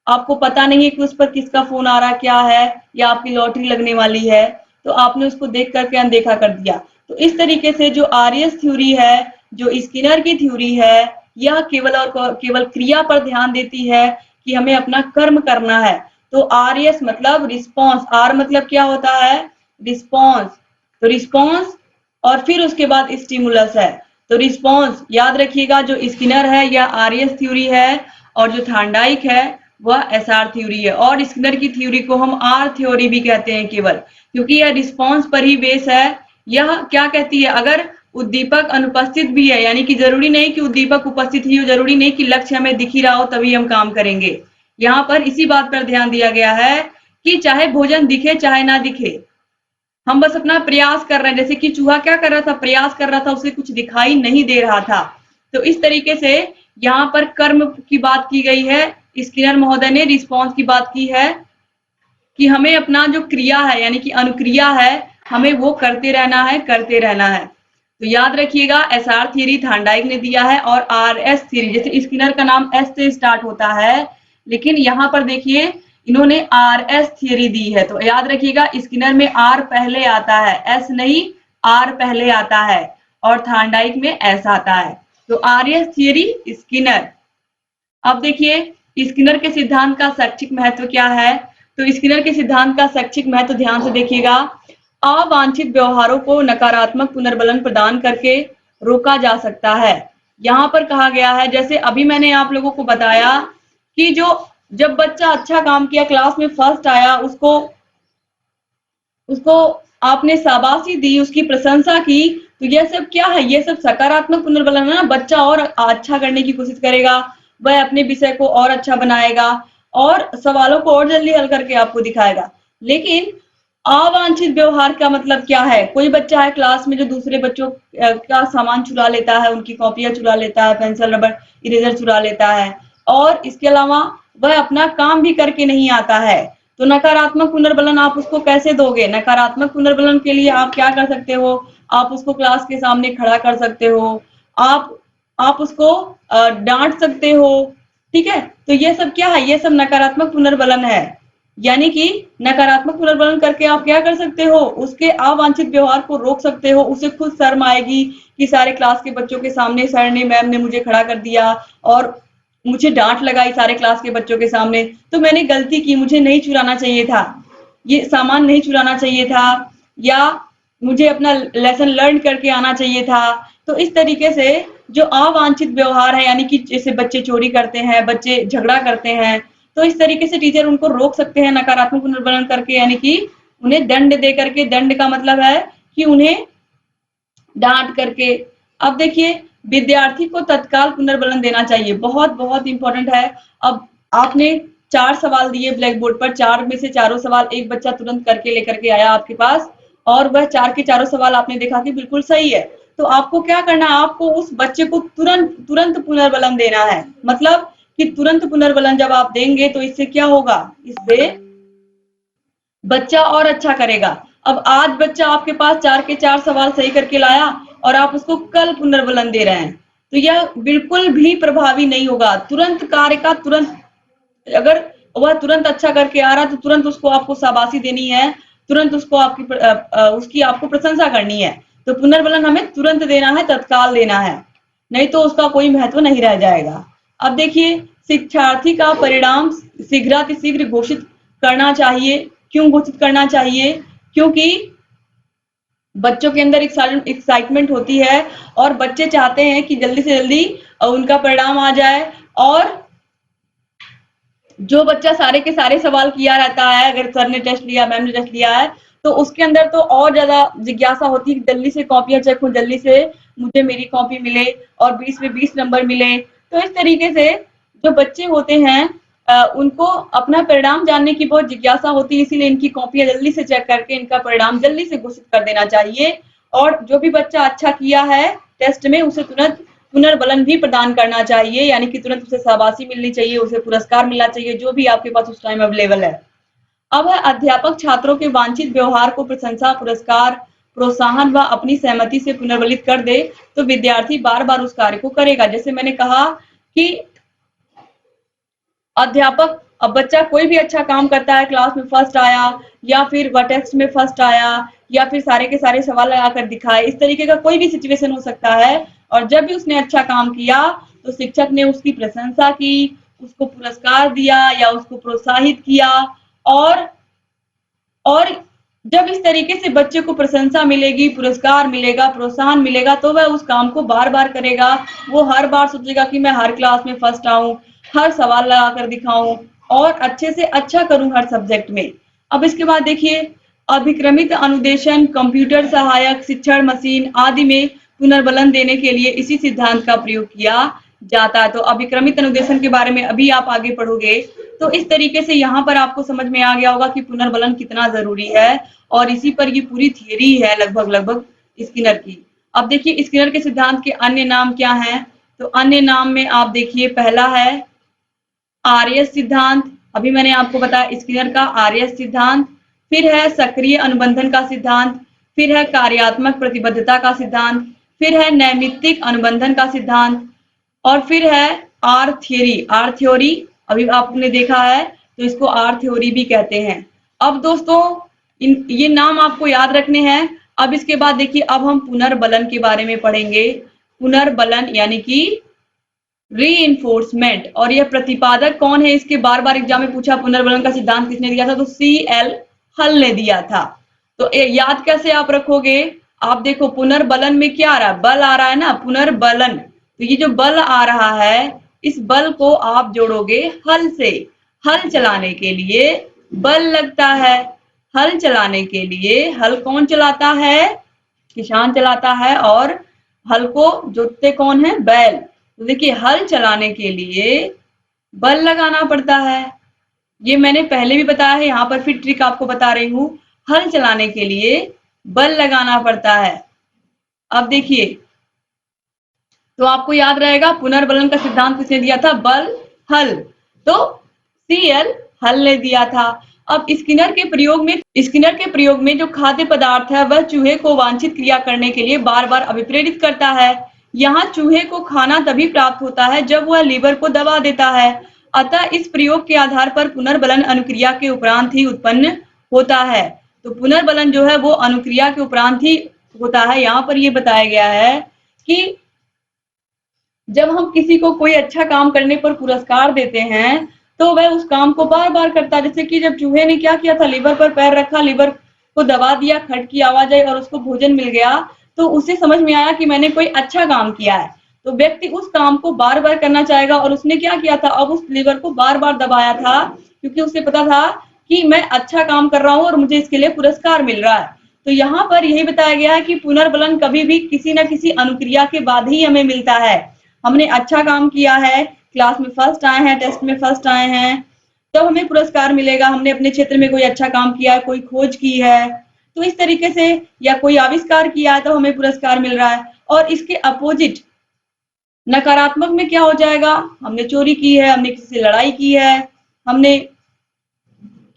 आपको पता नहीं है कि उस पर किसका फोन आ रहा क्या है, या आपकी लॉटरी लगने वाली है, तो आपने उसको देख करके अनदेखा कर दिया। तो इस तरीके से जो आरएस थ्योरी है, जो स्किनर की थ्योरी है, यह केवल और केवल क्रिया पर ध्यान देती है कि हमें अपना कर्म करना है। तो आरएस मतलब रिस्पॉन्स, आर मतलब क्या होता है, रिस्पॉन्स। तो रिस्पॉन्स और फिर उसके बाद स्टिमुलस है। तो रिस्पॉन्स याद रखिएगा, जो स्किनर है यह आरएस थ्योरी है, और जो थॉर्नडाइक है वह एसआर थ्योरी है। और स्किनर की थ्योरी को हम आर थ्योरी भी कहते हैं केवल, क्योंकि यह रिस्पॉन्स पर ही बेस है। यह क्या कहती है, अगर उद्दीपक अनुपस्थित भी है, यानी कि जरूरी नहीं कि उद्दीपक उपस्थित ही हो, जरूरी नहीं कि लक्ष्य हमें दिख ही रहा हो तभी हम काम करेंगे। यहाँ पर इसी बात पर ध्यान दिया गया है कि चाहे भोजन दिखे चाहे ना दिखे, हम बस अपना प्रयास कर रहे हैं। जैसे कि चूहा क्या कर रहा था, प्रयास कर रहा था, उसे कुछ दिखाई नहीं दे रहा था। तो इस तरीके से यहाँ पर कर्म की बात की गई है, स्किनर महोदय ने रिस्पॉन्स की बात की है कि हमें अपना जो क्रिया है यानी कि अनुक्रिया है, हमें वो करते रहना है, करते रहना है। तो याद रखिएगा एसआर थ्योरी थॉर्नडाइक ने दिया है, और आरएस थ्योरी, जैसे स्किनर का नाम एस से स्टार्ट होता है, लेकिन यहाँ पर देखिए इन्होंने आरएस थ्योरी दी है। तो याद रखिएगा स्किनर में आर पहले आता है, एस नहीं, आर पहले आता है, और थॉर्नडाइक में एस आता है। तो आरएस थ्योरी स्किनर। अब देखिए स्किनर के सिद्धांत का शैक्षिक महत्व क्या है। तो स्किनर के सिद्धांत का शैक्षिक महत्व ध्यान से देखिएगा। अवांछित व्यवहारों को नकारात्मक पुनर्बलन प्रदान करके रोका जा सकता है। यहाँ पर कहा गया है, जैसे अभी मैंने आप लोगों को बताया कि जब बच्चा अच्छा काम किया, क्लास में फर्स्ट आया, उसको उसको आपने शाबाशी दी, उसकी प्रशंसा की, तो यह सब क्या है? ये सब सकारात्मक पुनर्बलन है ना। बच्चा और अच्छा करने की कोशिश करेगा, वह अपने विषय को और अच्छा बनाएगा और सवालों को और जल्दी हल करके आपको दिखाएगा। लेकिन अवांछित व्यवहार का मतलब क्या है? कोई बच्चा है क्लास में जो दूसरे बच्चों का सामान चुरा लेता है, उनकी कॉपियां चुरा लेता है, पेंसिल, रबर, इरेजर चुरा लेता है, और इसके अलावा वह अपना काम भी करके नहीं आता है। तो नकारात्मक पुनर्बलन आप उसको कैसे दोगे? नकारात्मक पुनर्बलन के लिए आप क्या कर सकते हो? आप उसको क्लास के सामने खड़ा कर सकते हो, आप उसको डांट सकते हो, ठीक है? तो ये सब क्या है? ये सब नकारात्मक पुनर्बलन है। यानी कि नकारात्मक पुनर्बलन करके आप क्या कर सकते हो? उसके अवांछित व्यवहार को रोक सकते हो। उसे खुद शर्म आएगी कि सारे क्लास के बच्चों के सामने सर ने, मैम ने मुझे खड़ा कर दिया और मुझे डांट लगाई सारे क्लास के बच्चों के सामने, तो मैंने गलती की, मुझे नहीं चुराना चाहिए था, ये सामान नहीं चुराना चाहिए था, या मुझे अपना लेसन लर्न करके आना चाहिए था। तो इस तरीके से जो अवांछित व्यवहार है, यानी कि जैसे बच्चे चोरी करते हैं, बच्चे झगड़ा करते हैं, तो इस तरीके से टीचर उनको रोक सकते हैं नकारात्मक पुनर्बलन करके, यानी कि उन्हें दंड दे करके। दंड का मतलब है कि उन्हें डांट करके। अब देखिए, विद्यार्थी को तत्काल पुनर्बलन देना चाहिए, बहुत बहुत इंपॉर्टेंट है। अब आपने 4 सवाल दिए ब्लैक बोर्ड पर, 4 में से चारों सवाल एक बच्चा तुरंत करके लेकर के आया आपके पास, और वह 4 के चारों सवाल आपने देखा कि बिल्कुल सही है। तो आपको क्या करना है? आपको उस बच्चे को तुरंत तुरंत पुनर्बलन देना है। मतलब कि तुरंत पुनर्बलन जब आप देंगे तो इससे क्या होगा? इससे बच्चा और अच्छा करेगा। अब आज बच्चा आपके पास 4 के 4 सवाल सही करके लाया और आप उसको कल पुनर्बलन दे रहे हैं, तो यह बिल्कुल भी प्रभावी नहीं होगा। तुरंत कार्य का तुरंत, अगर वह तुरंत अच्छा करके आ रहा है तो तुरंत उसको आपको शाबाशी देनी है, तुरंत उसको उसकी आपको प्रशंसा करनी है। तो पुनर्बलन हमें तुरंत देना है, तत्काल देना है, नहीं तो उसका कोई महत्व नहीं रह जाएगा। अब देखिए, शिक्षार्थी का परिणाम शीघ्रातिशीघ्र घोषित करना चाहिए। क्यों घोषित करना चाहिए? क्योंकि बच्चों के अंदर एक्साइटमेंट होती है और बच्चे चाहते हैं कि जल्दी से जल्दी उनका परिणाम आ जाए। और जो बच्चा सारे के सारे सवाल किया रहता है, अगर सर ने टेस्ट लिया, मैम ने टेस्ट लिया है, तो उसके अंदर तो और ज्यादा जिज्ञासा होती है कि जल्दी से कॉपियां चेक हो, जल्दी से मुझे मेरी कॉपी मिले और 20 में 20 नंबर मिले। तो इस तरीके से जो बच्चे होते हैं उनको अपना परिणाम जानने की बहुत जिज्ञासा होती है, इसीलिए इनकी कॉपियां जल्दी से चेक करके इनका परिणाम जल्दी से घोषित कर देना चाहिए। और जो भी बच्चा अच्छा किया है टेस्ट में, उसे तुरंत पुनर्बलन भी प्रदान करना चाहिए, यानी कि तुरंत उसे शाबाशी मिलनी चाहिए, उसे पुरस्कार मिलना चाहिए, जो भी आपके पास उस टाइम अवेलेबल है। अब है अध्यापक छात्रों के वांछित व्यवहार को प्रशंसा, पुरस्कार, प्रोत्साहन व अपनी सहमति से पुनर्बलित कर दे, तो विद्यार्थी बार बार उस कार्य को करेगा। जैसे मैंने कहा कि अध्यापक, अब बच्चा कोई भी अच्छा काम करता है, क्लास में फर्स्ट आया, या फिर वह टेस्ट में फर्स्ट आया, या फिर सारे के सारे सवाल लगाकर दिखाए, इस तरीके का कोई भी सिचुएशन हो सकता है। और जब भी उसने अच्छा काम किया तो शिक्षक ने उसकी प्रशंसा की, उसको पुरस्कार दिया या उसको प्रोत्साहित किया। और जब इस तरीके से बच्चे को प्रशंसा मिलेगी, पुरस्कार मिलेगा, प्रोत्साहन मिलेगा, तो वह उस काम को बार बार करेगा। वो हर बार सोचेगा कि मैं हर क्लास में फर्स्ट आऊं, हर सवाल लगा कर दिखाऊं और अच्छे से अच्छा करूं हर सब्जेक्ट में। अब इसके बाद देखिए, अभिक्रमित अनुदेशन, कंप्यूटर सहायक, शिक्षण मशीन आदि में पुनर्बलन देने के लिए इसी सिद्धांत का प्रयोग किया जाता है। तो अभिक्रमित अनुदेशन के बारे में अभी आप आगे पढ़ोगे, तो इस तरीके से यहाँ पर आपको समझ में आ गया होगा कि पुनर्बलन कितना जरूरी है, और इसी पर ये पूरी थियरी है लगभग लगभग स्किनर की। अब देखिए, स्किनर के सिद्धांत के अन्य नाम क्या हैं? तो अन्य नाम में आप देखिए, पहला है आरएस सिद्धांत, अभी मैंने आपको बताया स्किनर का आरएस सिद्धांत। फिर है सक्रिय अनुबंधन का सिद्धांत, फिर है कार्यात्मक प्रतिबद्धता का सिद्धांत, फिर है नैमित्तिक अनुबंधन का सिद्धांत, और फिर है आर थ्योरी। आर थ्योरी अभी आपने देखा है, तो इसको आर थ्योरी भी कहते हैं। अब दोस्तों, ये नाम आपको याद रखने हैं। अब इसके बाद देखिए, अब हम पुनर्बलन के बारे में पढ़ेंगे। पुनर्बलन यानी कि रीइंफोर्समेंट। और यह प्रतिपादक कौन है? इसके बार बार एग्जाम में पूछा, पुनर्बलन का सिद्धांत किसने दिया था? तो सी एल हल ने दिया था। तो याद कैसे आप रखोगे? आप देखो पुनर्बलन में क्या आ रहा है, बल आ रहा है ना, पुनर्बलन। तो ये जो बल आ रहा है, इस बल को आप जोड़ोगे हल से। हल चलाने के लिए बल लगता है। हल चलाने के लिए हल कौन चलाता है? किसान चलाता है। और हल को जोतते कौन है? बैल। तो देखिए हल चलाने के लिए बल लगाना पड़ता है। ये मैंने पहले भी बताया है, यहाँ पर फिर ट्रिक आपको बता रही हूँ। हल चलाने के लिए बल लगाना पड़ता है। अब देखिए, तो आपको याद रहेगा पुनर्बलन का सिद्धांत किसने दिया था? बल हल। तो Cl हल ने दिया था। अब स्किनर के प्रयोग में जो खाद्य पदार्थ है वह चूहे को वांछित क्रिया करने के लिए बार बार अभिप्रेरित करता है। यहाँ चूहे को खाना तभी प्राप्त होता है जब वह लीवर को दबा देता है। अतः इस प्रयोग के आधार पर पुनर्बलन अनुक्रिया के उपरांत ही उत्पन्न होता है। तो पुनर्बलन जो है वो अनुक्रिया के उपरांत ही होता है। यहाँ पर ये बताया गया है कि जब हम किसी को कोई अच्छा काम करने पर पुरस्कार देते हैं तो वह उस काम को बार बार करता है। जैसे कि जब चूहे ने क्या किया था, लीवर पर पैर रखा, लीवर को दबा दिया, खट की आवाज आई और उसको भोजन मिल गया, तो उसे समझ में आया कि मैंने कोई अच्छा काम किया है। तो व्यक्ति उस काम को बार बार करना चाहेगा। और उसने क्या किया था, अब उस लीवर को बार बार दबाया था, क्योंकि उसे पता था कि मैं अच्छा काम कर रहा हूँ और मुझे इसके लिए पुरस्कार मिल रहा है। तो यहाँ पर यही बताया गया है कि पुनर्बलन कभी भी किसी न किसी अनुक्रिया के बाद ही हमें मिलता है। हमने अच्छा काम किया है, क्लास में फर्स्ट आए हैं, टेस्ट में फर्स्ट आए हैं, तो हमें पुरस्कार मिलेगा। हमने अपने क्षेत्र में कोई अच्छा काम किया है, कोई खोज की है, तो इस तरीके से, या कोई आविष्कार किया है तो हमें पुरस्कार मिल रहा है। और इसके अपोजिट नकारात्मक में क्या हो जाएगा? हमने चोरी की है, हमने किसी से लड़ाई की है, हमने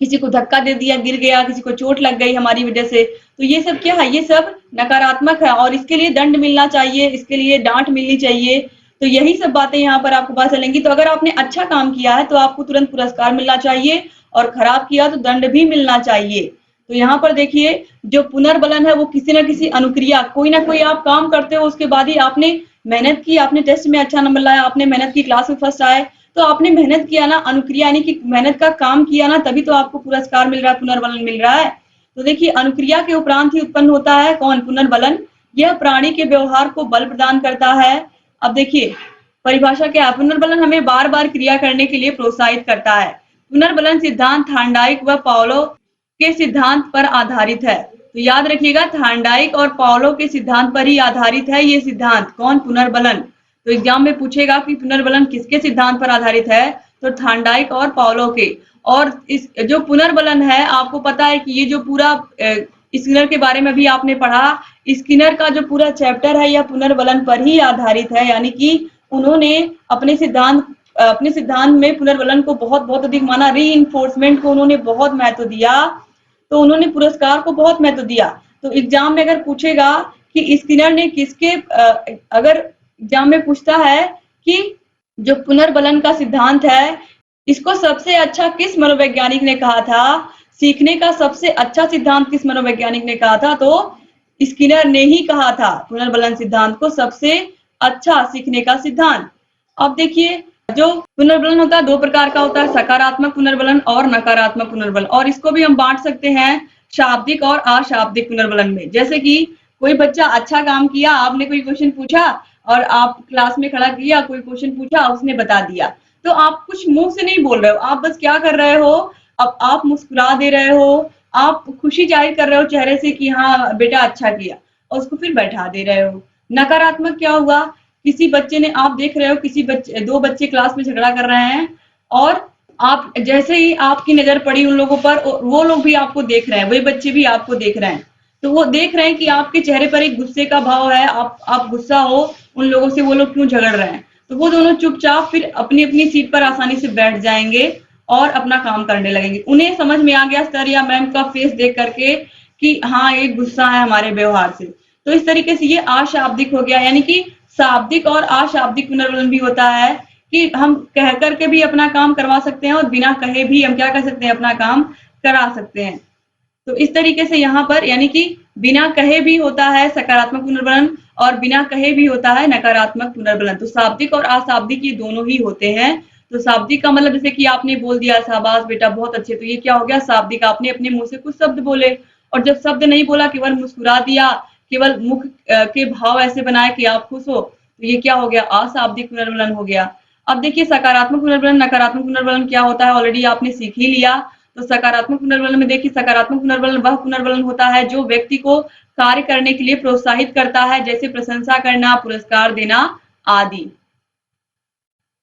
किसी को धक्का दे दिया, गिर गया, किसी को चोट लग गई हमारी वजह से, तो ये सब क्या है? ये सब नकारात्मक है और इसके लिए दंड मिलना चाहिए, इसके लिए डांट मिलनी चाहिए। तो यही सब बातें यहाँ पर आपको पता चलेंगी। तो अगर आपने अच्छा काम किया है तो आपको तुरंत पुरस्कार मिलना चाहिए, और खराब किया तो दंड भी मिलना चाहिए। तो यहाँ पर देखिए, जो पुनर्बलन है वो किसी न किसी अनुक्रिया, कोई ना कोई आप काम करते हो, उसके बाद ही आपने मेहनत की, आपने टेस्ट में अच्छा नंबर लाया, आपने मेहनत की, क्लास में फर्स्ट आए, तो आपने मेहनत किया ना, अनुक्रिया यानी कि मेहनत का काम किया ना, तभी तो आपको पुरस्कार मिल रहा है, पुनर्बलन मिल रहा है। तो देखिए अनुक्रिया के उपरांत ही उत्पन्न होता है कौन? पुनर्बलन। यह प्राणी के व्यवहार को बल प्रदान करता है। अब देखिए परिभाषा क्या है? पुनर्बलन हमें बार बार क्रिया करने के लिए प्रोत्साहित करता है। पुनर्बलन सिद्धांत थार्नडाइक व पाउलो के सिद्धांत पर आधारित है। तो याद रखिएगा, थार्नडाइक और पाउलो के सिद्धांत पर ही आधारित है ये सिद्धांत। कौन? पुनर्बलन। तो एग्जाम में पूछेगा कि पुनर्बलन किसके सिद्धांत पर आधारित है? तो थार्नडाइक और पाउलो के। और इस जो पुनर्बलन है, आपको पता है कि ये जो पूरा स्किनर के बारे में भी आपने पढ़ा, स्किनर का जो पूरा चैप्टर है यह पुनर्बलन पर ही आधारित है। यानी कि उन्होंने अपने सिद्धांत में पुनर्बलन को बहुत बहुत अधिक माना, रीइंफोर्समेंट को उन्होंने बहुत महत्व दिया, तो उन्होंने पुरस्कार को बहुत महत्व दिया। तो एग्जाम में अगर पूछेगा कि स्किनर ने अगर एग्जाम में पूछता है कि जो पुनर्बलन का सिद्धांत है, इसको सबसे अच्छा किस मनोवैज्ञानिक ने कहा था, सीखने का सबसे अच्छा सिद्धांत किस मनोवैज्ञानिक ने कहा था, तो स्किनर ने ही कहा था पुनर्बलन सिद्धांत को सबसे अच्छा सीखने का सिद्धांत। अब देखिए, जो पुनर्बलन होता है दो प्रकार का होता है, सकारात्मक पुनर्बलन और नकारात्मक पुनर्बलन। और इसको भी हम बांट सकते हैं शाब्दिक और अशाब्दिक पुनर्बलन में। जैसे कि कोई बच्चा अच्छा काम किया, आपने कोई क्वेश्चन पूछा और आप क्लास में खड़ा किया, कोई क्वेश्चन पूछा, उसने बता दिया, तो आप कुछ मुंह से नहीं बोल रहे हो, आप बस क्या कर रहे हो, अब आप मुस्कुरा दे रहे हो, आप खुशी जाहिर कर रहे हो चेहरे से कि हाँ बेटा अच्छा किया, और उसको फिर बैठा दे रहे हो। नकारात्मक क्या हुआ? किसी बच्चे ने, आप देख रहे हो दो बच्चे क्लास में झगड़ा कर रहे हैं, और आप जैसे ही आपकी नजर पड़ी उन लोगों पर, वो लोग भी आपको देख रहे हैं, वही बच्चे भी आपको देख रहे हैं, तो वो देख रहे हैं कि आपके चेहरे पर एक गुस्से का भाव है, आप गुस्सा हो उन लोगों से, वो लोग क्यों झगड़ रहे हैं, तो वो दोनों चुपचाप फिर अपनी अपनी सीट पर आसानी से बैठ जाएंगे और अपना काम करने लगेंगे। उन्हें समझ में आ गया सर या मैम का फेस देख करके कि हाँ ये गुस्सा है हमारे व्यवहार से। तो इस तरीके से ये अशाब्दिक हो गया। यानी कि शाब्दिक और अशाब्दिक पुनर्बलन भी होता है कि हम कह करके भी अपना काम करवा सकते हैं और बिना कहे भी हम क्या कर सकते हैं, अपना काम करा सकते हैं। तो इस तरीके से यहाँ पर यानी कि बिना कहे भी होता है सकारात्मक पुनर्बलन और बिना कहे भी होता है नकारात्मक पुनर्बलन। तो शाब्दिक और अशाब्दिक ये दोनों ही होते हैं। तो शाब्दिक का मतलब जैसे कि आपने बोल दिया शाबाश बेटा बहुत अच्छे, तो ये क्या हो गया शाब्दिक, आपने अपने मुंह से कुछ शब्द बोले, और जब शब्द नहीं बोला केवल मुस्कुरा दिया केवल मुख के भाव ऐसे बनाए कि आप खुश हो, तो ये क्या हो गया, अशाब्दिक पुनर्बलन हो गया। अब देखिए सकारात्मक पुनर्बलन, नकारात्मक पुनर्बलन क्या होता है, ऑलरेडी आपने सीख ही लिया। तो सकारात्मक पुनर्बलन में देखिए, सकारात्मक पुनर्बलन वह पुनर्बलन होता है जो व्यक्ति को कार्य करने के लिए प्रोत्साहित करता है, जैसे प्रशंसा करना, पुरस्कार देना आदि।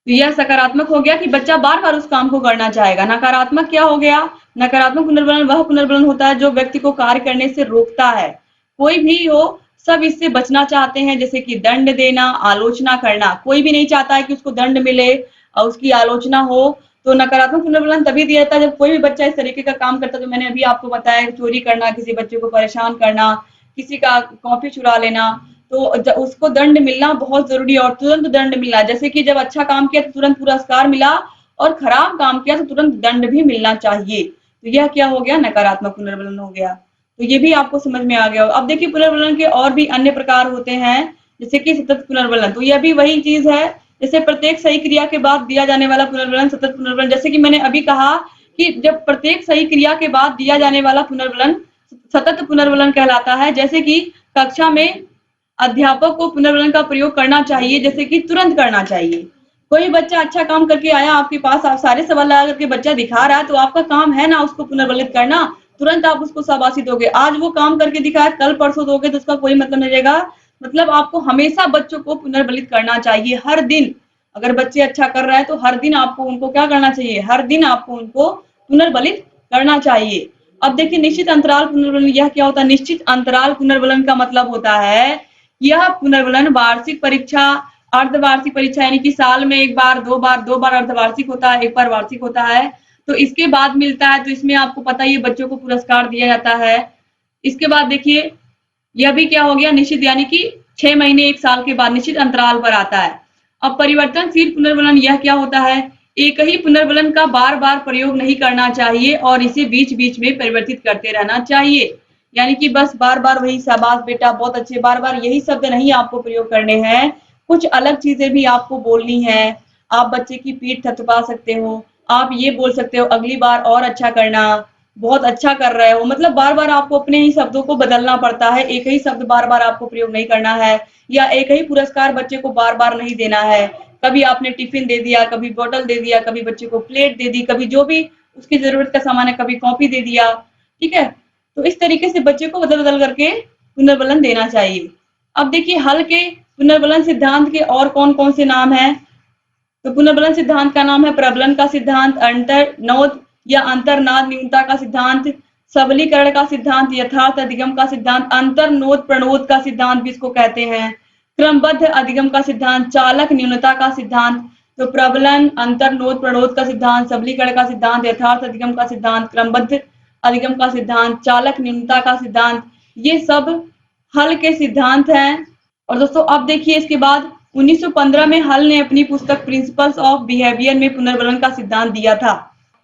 तो यह सकारात्मक हो गया कि बच्चा बार बार उस काम को करना चाहेगा। नकारात्मक क्या हो गया, नकारात्मक पुनर्बलन वह पुनर्बलन होता है जो व्यक्ति को कार्य करने से रोकता है। कोई भी हो, सब इससे बचना चाहते हैं, जैसे कि दंड देना, आलोचना करना। कोई भी नहीं चाहता है कि उसको दंड मिले और उसकी आलोचना हो। तो नकारात्मक पुनर्बलन तभी दिया जाता है जब कोई भी बच्चा इस तरीके का काम करता है, जो मैंने अभी आपको बताया, चोरी करना, किसी बच्चे को परेशान करना, किसी का कॉपी चुरा लेना। तो उसको दंड मिलना बहुत जरूरी है और तुरंत दंड मिलना। जैसे कि जब अच्छा काम किया तो तुरंत पुरस्कार मिला और खराब काम किया तो तुरंत दंड भी मिलना चाहिए। तो यह क्या हो गया, नकारात्मक पुनर्बलन हो गया। तो ये भी आपको समझ में आ गया। अब देखिए पुनर्बलन के और भी अन्य प्रकार होते हैं, जैसे कि सतत पुनर्बलन। तो यह भी वही चीज है, जैसे प्रत्येक सही क्रिया के बाद दिया जाने वाला पुनर्बलन सतत पुनर्बलन। जैसे कि मैंने अभी कहा कि जब प्रत्येक सही क्रिया के बाद दिया जाने वाला पुनर्बलन सतत पुनर्बलन कहलाता है। जैसे कि कक्षा में अध्यापक को पुनर्बलन का प्रयोग करना चाहिए, जैसे कि तुरंत करना चाहिए। कोई बच्चा अच्छा काम करके आया आपके पास, आप सारे सवाल लगा करके बच्चा दिखा रहा है, तो आपका काम है ना उसको पुनर्बलित करना, तुरंत आप उसको शाबाशी दोगे। आज वो काम करके दिखाया, कल परसों दोगे तो उसका कोई मतलब नहीं रहेगा। मतलब आपको हमेशा बच्चों को पुनर्बलित करना चाहिए, हर दिन। अगर बच्चे अच्छा कर रहे हैं तो हर दिन आपको उनको क्या करना चाहिए, हर दिन आपको उनको पुनर्बलित करना चाहिए। अब देखिए निश्चित अंतराल पुनर्बलन, यह क्या होता है, निश्चित अंतराल पुनर्बलन का मतलब होता है यह पुनर्बलन वार्षिक परीक्षा, अर्धवार्षिक परीक्षा यानी कि साल में एक बार, दो बार अर्धवार्षिक होता है, एक बार वार्षिक होता है, तो इसके बाद मिलता है। तो इसमें आपको पता ही है बच्चों को पुरस्कार दिया जाता है। इसके बाद देखिए यह भी क्या हो गया, निश्चित यानी कि 6 महीने 1 साल के बाद निश्चित अंतराल पर आता है। अब परिवर्तनशील पुनर्बलन यह क्या होता है, एक ही पुनर्बलन का बार बार प्रयोग नहीं करना चाहिए और इसे बीच बीच में परिवर्तित करते रहना चाहिए। यानी कि बस बार बार वही शाबाश बेटा बहुत अच्छे, बार बार यही शब्द नहीं आपको प्रयोग करने हैं, कुछ अलग चीजें भी आपको बोलनी है। आप बच्चे की पीठ थपथपा सकते हो, आप ये बोल सकते हो अगली बार और अच्छा करना, बहुत अच्छा कर रहे हो। मतलब बार बार आपको अपने ही शब्दों को बदलना पड़ता है, एक ही शब्द बार बार आपको प्रयोग नहीं करना है, या एक ही पुरस्कार बच्चे को बार बार नहीं देना है। कभी आपने टिफिन दे दिया, कभी बोतल दे दिया, कभी बच्चे को प्लेट दे दी, कभी जो भी उसकी जरूरत का सामान है, कभी कॉपी दे दिया, ठीक है। तो इस तरीके से बच्चे को बदल बदल करके पुनर्बलन देना चाहिए। अब देखिए हल के पुनर्बलन सिद्धांत के और कौन कौन से नाम हैं। तो पुनर्बलन सिद्धांत का नाम है प्रबलन का सिद्धांत, अंतर्नोद या अंतर्नाद न्यूनता का सिद्धांत, सबलीकरण का सिद्धांत, यथार्थ अधिगम का सिद्धांत, अंतर्नोद प्रणोद का सिद्धांत भी इसको कहते हैं, क्रमबद्ध अधिगम का सिद्धांत, चालक न्यूनता का सिद्धांत। तो प्रबलन, अंतर्नोद प्रणोद का सिद्धांत, सबलीकरण का सिद्धांत, यथार्थ अधिगम का सिद्धांत, क्रमबद्ध अधिगम का सिद्धांत, चालक न्यूनता का सिद्धांत, ये सब हल के सिद्धांत हैं। और दोस्तों अब देखिए इसके बाद 1915 में हल ने अपनी पुस्तक प्रिंसिपल्स ऑफ बिहेवियर में पुनर्बलन का सिद्धांत दिया था।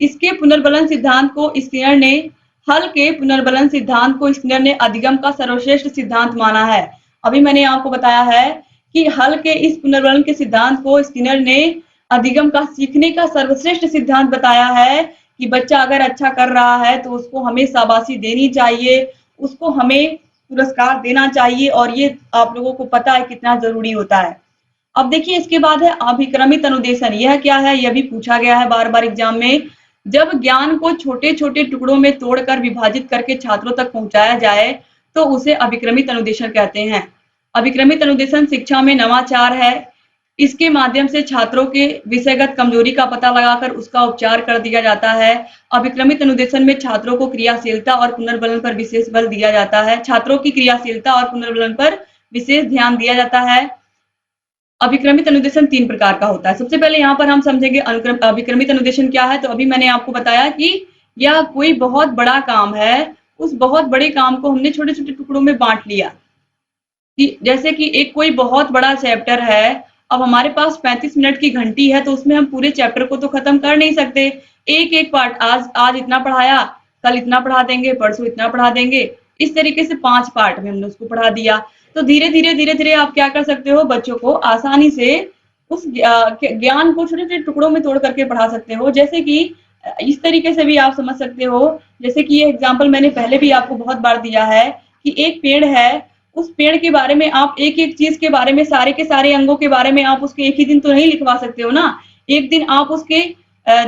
इसके पुनर्बलन सिद्धांत को स्किनर ने हल के पुनर्बलन सिद्धांत को स्किनर ने अधिगम का सर्वश्रेष्ठ सिद्धांत माना है। अभी मैंने आपको बताया है कि हल के इस पुनर्बलन के सिद्धांत को स्किनर ने अधिगम का सीखने का सर्वश्रेष्ठ सिद्धांत बताया है कि बच्चा अगर अच्छा कर रहा है तो उसको हमें शाबाशी देनी चाहिए, उसको हमें पुरस्कार देना चाहिए, और ये आप लोगों को पता है कितना जरूरी होता है। अब देखिए इसके बाद है अभिक्रमित अनुदेशन। यह क्या है, यह भी पूछा गया है बार बार एग्जाम में। जब ज्ञान को छोटे छोटे टुकड़ों में तोड़कर विभाजित करके छात्रों तक पहुंचाया जाए तो उसे अभिक्रमित अनुदेशन कहते हैं। अभिक्रमित अनुदेशन शिक्षा में नवाचार है। इसके माध्यम से छात्रों के विषयगत कमजोरी का पता लगाकर उसका उपचार कर दिया जाता है। अभिक्रमित अनुदेशन में छात्रों को क्रियाशीलता और पुनर्बलन पर विशेष बल दिया जाता है। छात्रों की क्रियाशीलता और पुनर्बलन पर विशेष ध्यान दिया जाता है। अभिक्रमित अनुदेशन 3 प्रकार का होता है। सबसे पहले यहाँ पर हम समझेंगे अभिक्रमित अनुदेशन क्या है। तो अभी मैंने आपको बताया कि यह कोई बहुत बड़ा काम है, उस बहुत बड़े काम को हमने छोटे छोटे टुकड़ों में बांट लिया। कि जैसे कि एक कोई बहुत बड़ा चैप्टर है, अब हमारे पास 35 मिनट की घंटी है, तो उसमें हम पूरे चैप्टर को तो खत्म कर नहीं सकते। एक एक पार्ट, आज इतना पढ़ाया, कल इतना पढ़ा देंगे, परसों इतना पढ़ा देंगे, इस तरीके से 5 पार्ट में हमने उसको पढ़ा दिया। तो धीरे धीरे आप क्या कर सकते हो, बच्चों को आसानी से उस ज्ञान को छोटे छोटे टुकड़ों में तोड़ करके पढ़ा सकते हो। जैसे कि इस तरीके से भी आप समझ सकते हो, जैसे कि ये एग्जाम्पल मैंने पहले भी आपको बहुत बार दिया है कि एक पेड़ है, उस पेड़ के बारे में आप एक-एक चीज़ के बारे में, सारे के सारे अंगों के बारे में आप उसके एक ही दिन तो नहीं लिखवा सकते हो ना। एक दिन आप उसके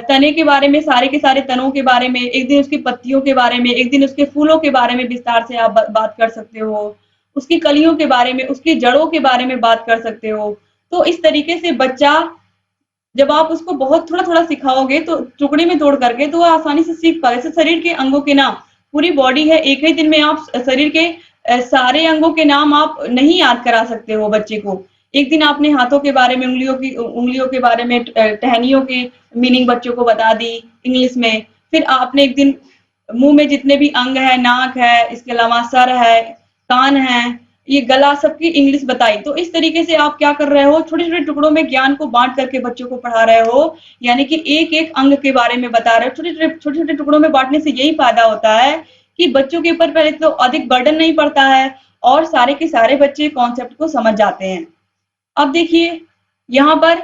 तने के बारे में, सारे के सारे तनों के बारे में, एक दिन उसकी पत्तियों के बारे में, एक दिन उसके फूलों के बारे में विस्तार से आप ब बात कर सकते हो। उसकी कलियों के बारे में, उसकी जड़ों के बारे में बात कर सकते हो। तो इस तरीके से बच्चा, जब आप उसको बहुत थोड़ा-थोड़ा सिखाओगे तो टुकड़े में तोड़ करके, तो वो आसानी से सीख पाएगा। जैसे शरीर के अंगों के नाम, पूरी बॉडी है, एक ही दिन में आप शरीर के सारे अंगों के नाम आप नहीं याद करा सकते हो बच्चे को। एक दिन आपने हाथों के बारे में, उंगलियों के बारे में, टहनियों की मीनिंग बच्चों को बता दी इंग्लिश में। फिर आपने एक दिन मुँह में जितने भी अंग है, नाक है, इसके अलावा सर है, कान है, ये गला, सबकी इंग्लिश बताई। तो इस तरीके से आप क्या कर रहे हो, छोटे-छोटे टुकड़ों में ज्ञान को बाँट करके बच्चों को पढ़ा रहे हो, यानी कि एक-एक अंग के बारे में बता रहे हो। छोटे-छोटे टुकड़ों में बाँटने से यही फ़ायदा होता है कि बच्चों के ऊपर पहले तो अधिक बर्डन नहीं पड़ता है और सारे के सारे बच्चे कॉन्सेप्ट को समझ जाते हैं। अब देखिए, यहाँ पर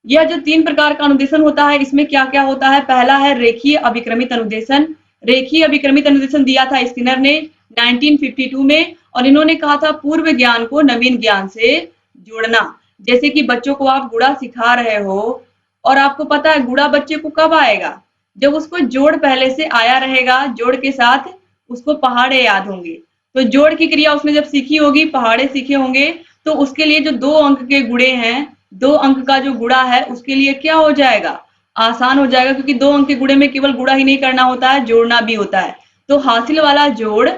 यह जो 3 प्रकार का अनुदेशन होता है, इसमें क्या-क्या होता है? पहला है रेखीय अभिक्रमित अनुदेशन। रेखीय अभिक्रमित अनुदेशन दिया था स्किनर ने 1952 में, और इन्होंने कहा था पूर्व ज्ञान को नवीन ज्ञान से जोड़ना। जैसे कि बच्चों को आप गुणा सिखा रहे हो और आपको पता है गुणा बच्चे को कब आएगा? जब उसको जोड़ पहले से आया रहेगा, जोड़ के साथ उसको पहाड़े याद होंगे। तो जोड़ की क्रिया उसने जब सीखी होगी, पहाड़े सीखे होंगे, तो उसके लिए जो 2 अंक के गुणे हैं, 2 अंक का जो गुणा है, उसके लिए क्या हो जाएगा? आसान हो जाएगा, क्योंकि 2 अंक के गुणे में केवल गुणा ही नहीं करना होता है, जोड़ना भी होता है। तो हासिल वाला जोड़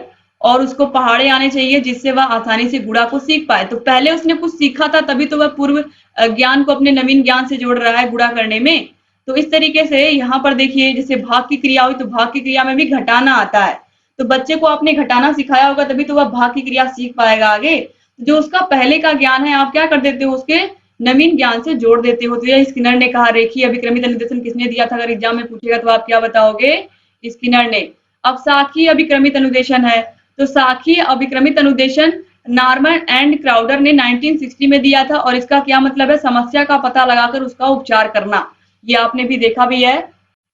और उसको पहाड़े आने चाहिए, जिससे वह आसानी से गुणा को सीख पाए। तो पहले उसने कुछ सीखा था, तभी तो वह पूर्व ज्ञान को अपने नवीन ज्ञान से जोड़ रहा है गुणा करने में। तो इस तरीके से यहाँ पर देखिए, जैसे भाग की क्रिया हुई, तो भाग की क्रिया में भी घटाना आता है। तो बच्चे को आपने घटाना सिखाया होगा, तभी तो वह भाग की क्रिया सीख पाएगा आगे। जो उसका पहले का ज्ञान है, आप क्या कर देते हो, उसके नवीन ज्ञान से जोड़ देते हो। तो यह स्किनर ने कहा। रेखीय अभिक्रमित अनुदेशन किसने दिया था? अगर एग्जाम में पूछेगा तो आप क्या बताओगे? स्किनर ने। अब साखी अभिक्रमित अनुदेशन है, तो साखी अभिक्रमित अनुदेशन नॉर्मन एंड क्राउडर ने 1960 में दिया था, और इसका क्या मतलब है? समस्या का पता लगाकर उसका उपचार करना। ये आपने भी देखा भी है।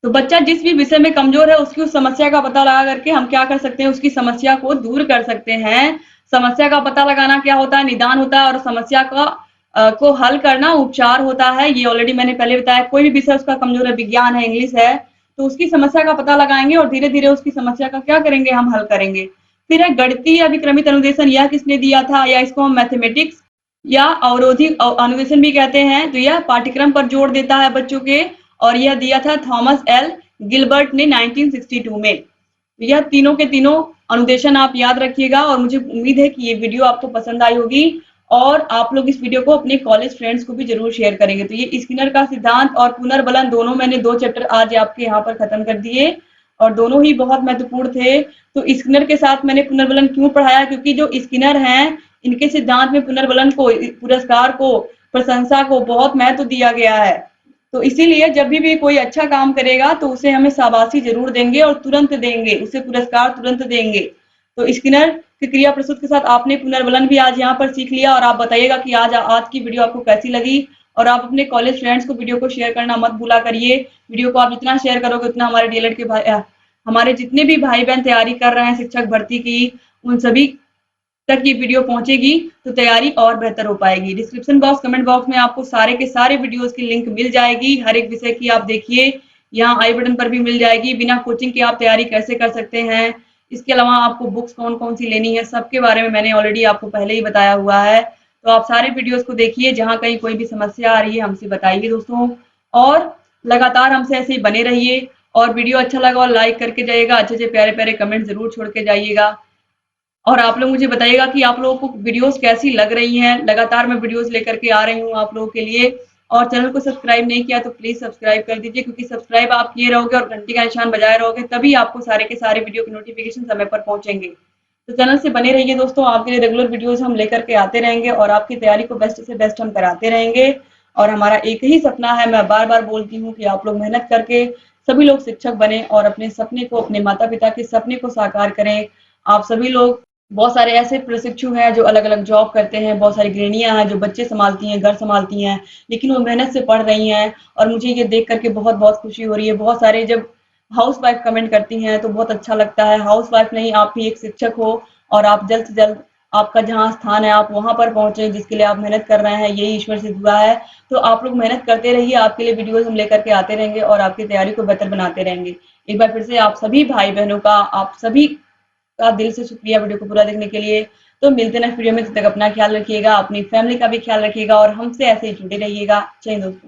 तो बच्चा जिस भी विषय में कमजोर है, उसकी उस समस्या का पता लगा करके हम क्या कर सकते हैं? उसकी समस्या को दूर कर सकते हैं। समस्या का पता लगाना क्या होता है? निदान होता है, और समस्या का को हल करना उपचार होता है। ये ऑलरेडी मैंने पहले बताया। कोई भी विषय उसका कमजोर है, विज्ञान है, इंग्लिश है, तो उसकी समस्या का पता लगाएंगे और धीरे धीरे उसकी समस्या का क्या करेंगे? हम हल करेंगे। फिर है गणितीय अभिक्रमित अनुदेशन। यह किसने दिया था? या इसको हम मैथमेटिक्स या अवरोधी अनुदेशन भी कहते हैं। तो यह पाठ्यक्रम पर जोर देता है बच्चों के, और यह दिया था थॉमस एल गिलबर्ट ने 1962 में। यह तीनों के तीनों अनुदेशन आप याद रखिएगा, और मुझे उम्मीद है कि ये वीडियो आपको पसंद आई होगी, और आप लोग इस वीडियो को अपने कॉलेज फ्रेंड्स को भी जरूर शेयर करेंगे। तो ये स्किनर का सिद्धांत और पुनर्बलन, दोनों मैंने 2 चैप्टर आज आपके यहाँ पर खत्म कर दिए, और दोनों ही बहुत महत्वपूर्ण थे। तो स्किनर के साथ मैंने पुनर्बलन क्यों पढ़ाया? क्योंकि जो स्किनर हैं, इनके सिद्धांत में पुनर्बलन को, पुरस्कार को, प्रशंसा को बहुत महत्व दिया गया है। तो इसीलिए जब भी कोई अच्छा काम करेगा तो उसे हमें शाबाशी जरूर देंगे, और तुरंत देंगे, उसे पुरस्कार तुरंत देंगे। तो स्किनर की क्रिया प्रस्तुत के साथ आपने पुनर्बलन भी आज यहाँ पर सीख लिया, और आप बताइएगा कि आज की वीडियो आपको कैसी लगी, और आप अपने कॉलेज फ्रेंड्स को वीडियो को शेयर करना मत भूला करिए। वीडियो को आप जितना शेयर करोगे, उतना हमारे डीएलएड के हमारे जितने भी भाई बहन तैयारी कर रहे हैं शिक्षक भर्ती की, उन सभी तक ये वीडियो पहुंचेगी, तो तैयारी और बेहतर हो पाएगी। डिस्क्रिप्शन बॉक्स, कमेंट बॉक्स में आपको सारे के सारे वीडियोस की लिंक मिल जाएगी। हर एक विषय की आप देखिए, यहाँ आई बटन पर भी मिल जाएगी। बिना कोचिंग के आप तैयारी कैसे कर सकते हैं, इसके अलावा आपको बुक्स कौन कौन सी लेनी है, सबके बारे में मैंने ऑलरेडी आपको पहले ही बताया हुआ है। तो आप सारे वीडियोस को देखिए, जहाँ कहीं कोई भी समस्या आ रही है हमसे बताइए दोस्तों, और लगातार हमसे ऐसे ही बने रहिए। और वीडियो अच्छा लगा और लाइक करके जाइएगा, अच्छे से प्यारे प्यारे कमेंट जरूर छोड़ के जाइएगा। और आप लोग मुझे बताइएगा कि आप लोगों को वीडियोस कैसी लग रही हैं। लगातार मैं वीडियोस लेकर के आ रही हूँ आप लोगों के लिए, और चैनल को सब्सक्राइब नहीं किया तो प्लीज सब्सक्राइब कर दीजिए, क्योंकि सब्सक्राइब आप किए रहोगे और घंटी का निशान बजाए रहोगे, तभी आपको सारे के सारे वीडियो के नोटिफिकेशन समय पर पहुंचेंगे। तो चैनल से बने रहिए दोस्तों, आपके लिए रेगुलर वीडियोस हम लेकर के आते रहेंगे, और आपकी तैयारी को बेस्ट से बेस्ट हम कराते रहेंगे। और हमारा एक ही सपना है, मैं बार बार बोलती हूँ, कि आप लोग मेहनत करके सभी लोग शिक्षक बने, और अपने सपने को, अपने माता पिता के सपने को साकार करें। आप सभी लोग, बहुत सारे ऐसे प्रशिक्षु हैं जो अलग अलग जॉब करते हैं, बहुत सारी गृहिणियां हैं जो बच्चे संभालती हैं, घर संभालती हैं, लेकिन वो मेहनत से पढ़ रही हैं, और मुझे ये देख करके बहुत बहुत खुशी हो रही है। बहुत सारे जब हाउस वाइफ कमेंट करती हैं तो बहुत अच्छा लगता है। हाउस वाइफ नहीं, आप भी एक शिक्षक हो, और आप जल्द से जल्द आपका जहाँ स्थान है आप वहाँ पर पहुंचे, जिसके लिए आप मेहनत कर रहे हैं, यही ईश्वर से दुआ है। तो आप लोग मेहनत करते रहिए, आपके लिए वीडियोस हम लेकर के आते रहेंगे और आपकी तैयारी को बेहतर बनाते रहेंगे। एक बार फिर से आप सभी भाई बहनों का, आप सभी का दिल से शुक्रिया वीडियो को पूरा देखने के लिए। तो मिलते हैं नेक्स्ट वीडियो में, तब तक अपना ख्याल रखिएगा, अपनी फैमिली का भी ख्याल रखिएगा और हमसे ऐसे ही जुड़े रहिएगा। जय हिंद दोस्तों।